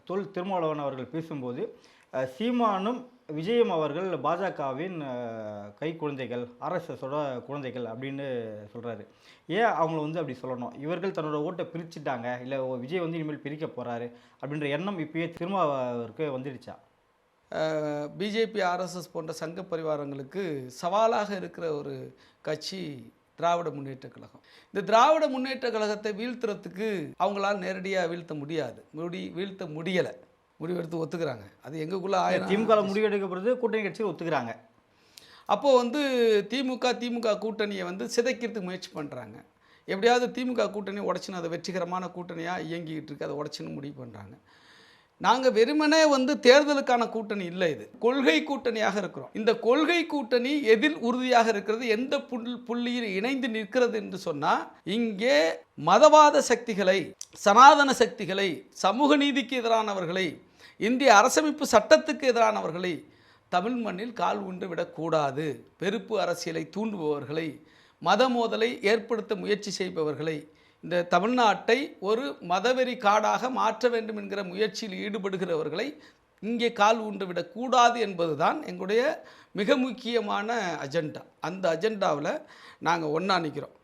தொல் திருமாவளவன் அவர்கள் பேசும்போது சீமானும் விஜயும் அவர்கள் பாஜகவின் கை குழந்தைகள், ஆர்எஸ்எஸோட குழந்தைகள் அப்படின்னு சொல்கிறாரு. ஏன் அவங்கள வந்து அப்படி சொல்லணும்? இவர்கள் தன்னோட ஓட்டை பிரிச்சுட்டாங்க, இல்லை விஜய் வந்து இனிமேல் பிரிக்க போகிறாரு அப்படின்ற எண்ணம் இப்பயே திருமாவருக்கு வந்துடுச்சா? பிஜேபி, ஆர்எஸ்எஸ் போன்ற சங்க பரிவாரங்களுக்கு சவாலாக இருக்கிற ஒரு கட்சி திராவிட முன்னேற்ற கழகம். இந்த திராவிட முன்னேற்ற கழகத்தை வீழ்த்துறதுக்கு அவங்களால நேரடியாக வீழ்த்த முடியாது, வீழ்த்த முடியலை. முடிவெடுத்து ஒத்துக்கிறாங்க. அது எங்களுக்குள்ள திமுக முடிவெடுக்கப்படுறது கூட்டணி கட்சியை ஒத்துக்கிறாங்க. அப்போது வந்து திமுக கூட்டணியை வந்து சிதைக்கிறதுக்கு முயற்சி பண்ணுறாங்க. எப்படியாவது திமுக கூட்டணி உடச்சின்னு, அதை வெற்றிகரமான கூட்டணியாக இயங்கிக்கிட்டு இருக்கு, அதை உடச்சின்னு முடிவு பண்ணுறாங்க. நாங்கள் வெறுமனே வந்து தேர்தலுக்கான கூட்டணி இல்லை, இது கொள்கை கூட்டணியாக இருக்கிறோம். இந்த கொள்கை கூட்டணி எதில் உறுதியாக இருக்கிறது, எந்த புள்ளியில் இணைந்து நிற்கிறது என்று சொன்னால், இங்கே மதவாத சக்திகளை, சனாதன சக்திகளை, சமூக நீதிக்கு எதிரானவர்களை, இந்திய அரசமைப்பு சட்டத்துக்கு எதிரானவர்களை தமிழ் மண்ணில் கால் ஊன்று விடக்கூடாது. வெறுப்பு அரசியலை தூண்டுபவர்களை, மத மோதலை ஏற்படுத்த முயற்சி செய்பவர்களை, இந்த தமிழ்நாட்டை ஒரு மதவெறி காடாக மாற்ற வேண்டும் என்கிற முயற்சியில் ஈடுபடுகிறவர்களை இங்கே கால் ஊன்று விடக்கூடாது என்பது தான் எங்களுடைய மிக முக்கியமான அஜெண்டா. அந்த அஜெண்டாவில் நாங்கள் ஒன்றா நிற்கிறோம்.